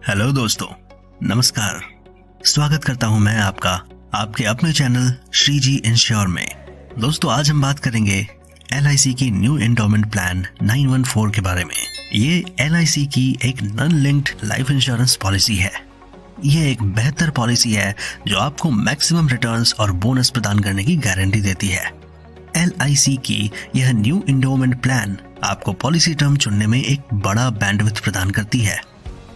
Hello दोस्तों, नमस्कार। स्वागत करता हूं मैं आपका आपके अपने चैनल श्री जी इंश्योर में। दोस्तों, आज हम बात करेंगे LIC की न्यू एंडोमेंट प्लान 914 के बारे में। ये LIC की एक non linked life insurance policy है। ये एक बेहतर पॉलिसी है जो आपको मैक्सिमम रिटर्न्स और बोनस प्रदान करने की गारंटी देती है। LIC की यह न्यू एंडोमेंट प्लान आपको पॉलिसी टर्म चुनने में एक बड़ा बैंडविड्थ प्रदान करती है,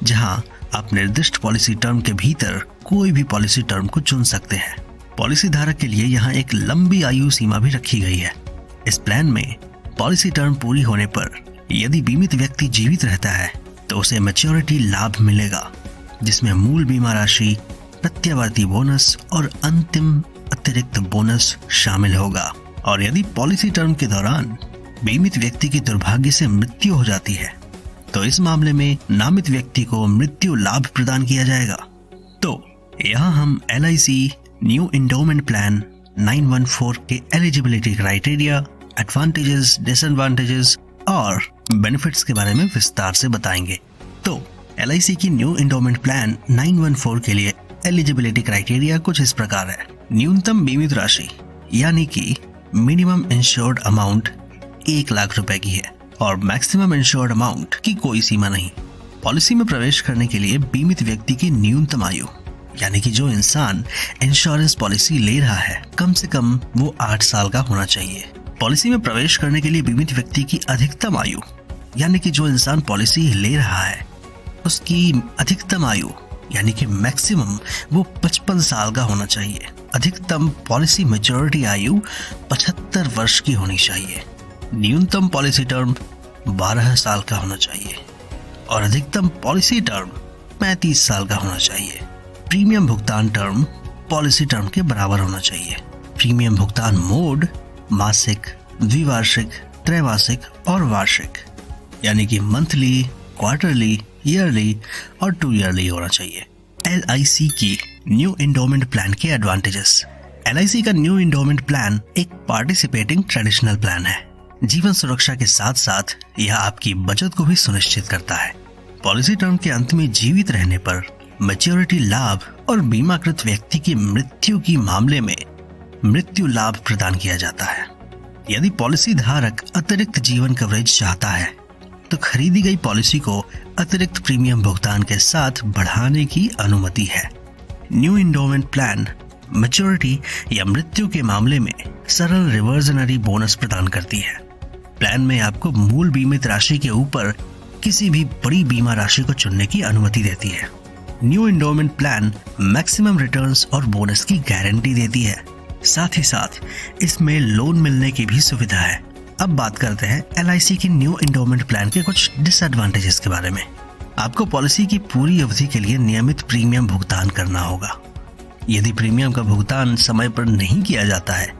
जहां आप निर्दिष्ट पॉलिसी टर्म के भीतर कोई भी पॉलिसी टर्म को चुन सकते हैं। पॉलिसी धारक के लिए यहां एक लंबी आयु सीमा भी रखी गई है। इस प्लान में पॉलिसी टर्म पूरी होने पर यदि बीमित व्यक्ति जीवित रहता है तो उसे मैच्योरिटी लाभ मिलेगा, जिसमें मूल बीमा राशि, प्रत्यावर्ती बोनस और अंतिम अतिरिक्त बोनस शामिल होगा। और यदि पॉलिसी टर्म के दौरान बीमित व्यक्ति की दुर्भाग्य से मृत्यु हो जाती है तो इस मामले में नामित व्यक्ति को मृत्यु लाभ प्रदान किया जाएगा। तो यहाँ हम LIC न्यू एंडोमेंट प्लान 914 के एलिजिबिलिटी क्राइटेरिया, एडवांटेजेस, डिसएडवांटेजेस और बेनिफिट्स के बारे में विस्तार से बताएंगे। तो LIC की न्यू एंडोमेंट प्लान 914 के लिए एलिजिबिलिटी क्राइटेरिया कुछ इस प्रकार है। न्यूनतम बीमित राशि यानी कि मिनिमम इंश्योर्ड अमाउंट 1 लाख रुपए की है और मैक्सिमम इंश्योर्ड अमाउंट की कोई सीमा नहीं। पॉलिसी में प्रवेश करने के लिए बीमित व्यक्ति की न्यूनतम आयु यानी कि जो इंसान इंश्योरेंस पॉलिसी ले रहा है कम से कम वो 8 साल का होना चाहिए। पॉलिसी में प्रवेश करने के लिए बीमित व्यक्ति की अधिकतम आयु यानी कि जो इंसान पॉलिसी ले रहा है उसकी अधिकतम आयु यानी कि मैक्सिमम वो 55 साल का होना चाहिए। अधिकतम पॉलिसी मैच्योरिटी आयु 75 वर्ष की होनी चाहिए। न्यूनतम पॉलिसी टर्म 12 साल का होना चाहिए और अधिकतम पॉलिसी टर्म 35 साल का होना चाहिए। प्रीमियम भुगतान टर्म पॉलिसी टर्म के बराबर होना चाहिए। प्रीमियम भुगतान मोड मासिक, द्विवार्षिक, त्रैमासिक और वार्षिक यानी कि मंथली, क्वार्टरली, ईयरली और 2 ईयरली होना चाहिए। LIC की न्यू एंडोमेंट प्लान के एडवांटेजेस। LIC का न्यू एंडोमेंट प्लान एक पार्टिसिपेटिंग ट्रेडिशनल प्लान है। जीवन सुरक्षा के साथ साथ यह आपकी बचत को भी सुनिश्चित करता है। पॉलिसी टर्म के अंत में जीवित रहने पर मैच्योरिटी लाभ और बीमाकृत व्यक्ति की मृत्यु की मामले में मृत्यु लाभ प्रदान किया जाता है। यदि पॉलिसी धारक अतिरिक्त जीवन कवरेज चाहता है तो खरीदी गई पॉलिसी को अतिरिक्त प्रीमियम भुगतान के साथ बढ़ाने की अनुमति है। न्यू एंडोमेंट प्लान मैच्योरिटी या मृत्यु के मामले में सरल रिवर्जनरी बोनस प्रदान करती है। प्लान में आपको मूल बीमित राशि के ऊपर किसी भी बड़ी बीमा राशि को चुनने की अनुमति देती है। New endowment plan maximum returns और बोनस की गारंटी देती है। साथ ही साथ इसमें लोन मिलने की भी सुविधा है। अब बात करते हैं LIC की न्यू एंडोमेंट प्लान के कुछ डिसएडवांटेजेस के बारे में। आपको पॉलिसी की पूरी अवधि के लिए नियमित प्रीमियम भुगतान करना होगा। यदि प्रीमियम का भुगतान समय पर नहीं किया जाता है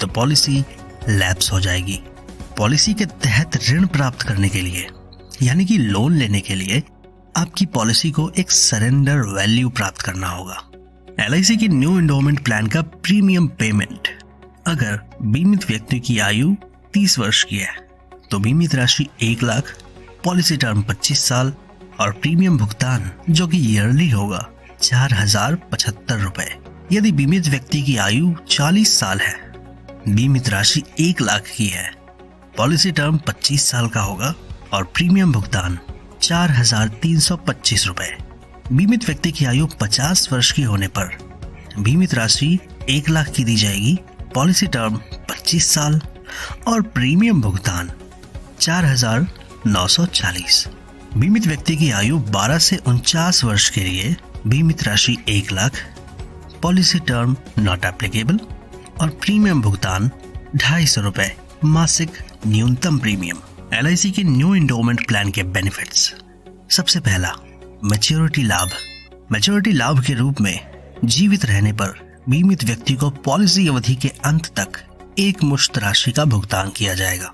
तो पॉलिसी लैप्स हो जाएगी। पॉलिसी के तहत ऋण प्राप्त करने के लिए यानी कि लोन लेने के लिए आपकी पॉलिसी को एक सरेंडर वैल्यू प्राप्त करना होगा। LIC की न्यू एंडोमेंट प्लान का प्रीमियम पेमेंट, अगर बीमित व्यक्ति की आयु 30 वर्ष की है तो बीमित राशि 1 लाख, पॉलिसी टर्म 25 साल और प्रीमियम भुगतान जो कि ईयरली होगा 4075 रुपए। यदि बीमित व्यक्ति की आयु 40 साल है, बीमित राशि 1 लाख की है, पॉलिसी टर्म 25 साल का होगा और प्रीमियम भुगतान 4325 रुपए। बीमित व्यक्ति की आयु 50 वर्ष की होने पर बीमित राशि 1 लाख की दी जाएगी, पॉलिसी टर्म 25 साल और प्रीमियम भुगतान 4940। बीमित व्यक्ति की आयु 12 से 49 वर्ष के लिए बीमित राशि 1 lakh, policy term not applicable और प्रीमियम भुगतान 250 रुपए मासिक न्यूनतम प्रीमियम। LIC के न्यू एंडोमेंट प्लान के बेनिफिट्स। सबसे पहला, मैच्योरिटी लाभ। मैच्योरिटी लाभ के रूप में जीवित रहने पर बीमित व्यक्ति को पॉलिसी अवधि के अंत तक एक मुश्त राशि का भुगतान किया जाएगा,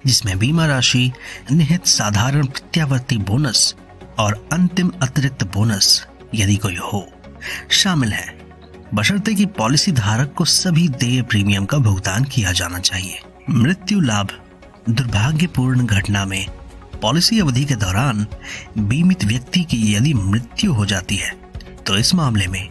जिसमें बीमा राशि, निहित साधारण प्रत्यावर्ती बोनस और अंतिम अतिरिक्त बोनस यदि कोई हो शामिल है, बशर्ते कि पॉलिसी धारक को सभी देय प्रीमियम का भुगतान किया जाना चाहिए। मृत्यु लाभ। दुर्भाग्यपूर्ण घटना में पॉलिसी अवधि के दौरान बीमित व्यक्ति की यदि मृत्यु हो जाती है तो इस मामले में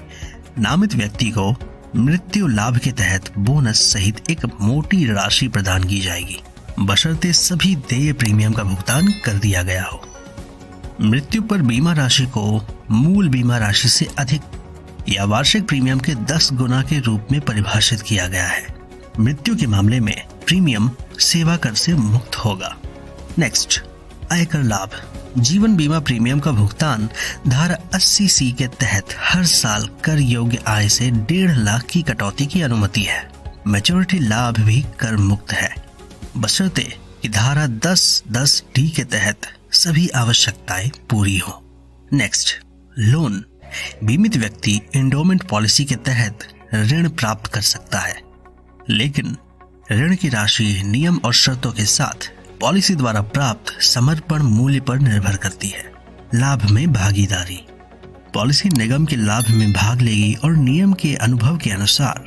नामित व्यक्ति को मृत्यु लाभ के तहत बोनस सहित एक मोटी राशि प्रदान की जाएगी, बशर्ते सभी देय प्रीमियम का भुगतान कर दिया गया हो। मृत्यु पर बीमा राशि को मूल बीमा राशि से अधिक या वार्षिक प्रीमियम के 10 गुना के रूप में परिभाषित किया गया है। मृत्यु के मामले में प्रीमियम सेवा कर से मुक्त होगा। नेक्स्ट, आयकर लाभ। जीवन बीमा प्रीमियम का भुगतान धारा 80C के तहत हर साल कर योग्य आय से 1.5 लाख की कटौती की अनुमति है। मैच्योरिटी लाभ भी कर मुक्त है, बशर्ते कि धारा 10(10)D के तहत सभी आवश्यकताएं पूरी हो। Next, loan. बीमित व्यक्ति एंडोमेंट पॉलिसी के तहत ऋण प्राप्त कर सकता है, लेकिन ऋण की राशि नियम और शर्तों के साथ पॉलिसी द्वारा प्राप्त समर्पण मूल्य पर निर्भर करती है। लाभ में भागीदारी। पॉलिसी निगम के लाभ में भाग लेगी और नियम के अनुभव के अनुसार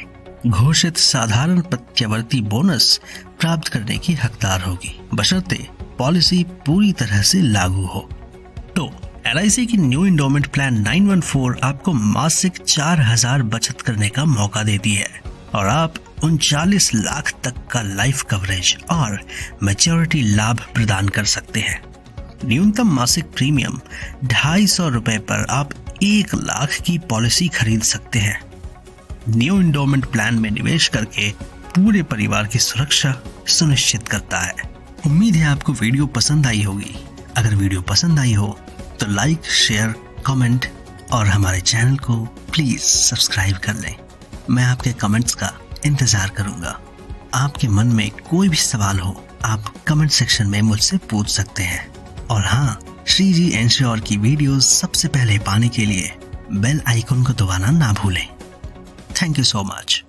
घोषित साधारण प्रत्यावर्ती बोनस प्राप्त करने की हकदार होगी, बशर्ते पॉलिसी पूरी तरह से लागू हो। तो LIC की न्यू एंडोमेंट प्लान 914 आपको मासिक 4,000 बचत करने का मौका देती है और आप 39 लाख तक का लाइफ कवरेज और मैच्योरिटी लाभ प्रदान कर सकते हैं। न्यूनतम मासिक प्रीमियम 250 रुपए पर आप 1 लाख की पॉलिसी खरीद सकते हैं। न्यू एंडोमेंट प्लान में निवेश करके पूरे परिवार की सुरक्षा सुनिश्चित करता है। उम्मीद है आपको वीडियो पसंद आई होगी। अगर वीडियो पसंद आई हो तो लाइक, शेयर, कमेंट और हमारे चैनल को प्लीज सब्सक्राइब कर लें। मैं आपके कमेंट्स का इंतजार करूंगा। आपके मन में कोई भी सवाल हो आप कमेंट सेक्शन में मुझसे पूछ सकते हैं। और हाँ, श्री जी एंश्योर की वीडियोस सबसे पहले पाने के लिए बेल आइकन को दबाना ना भूलें। Thank you so much.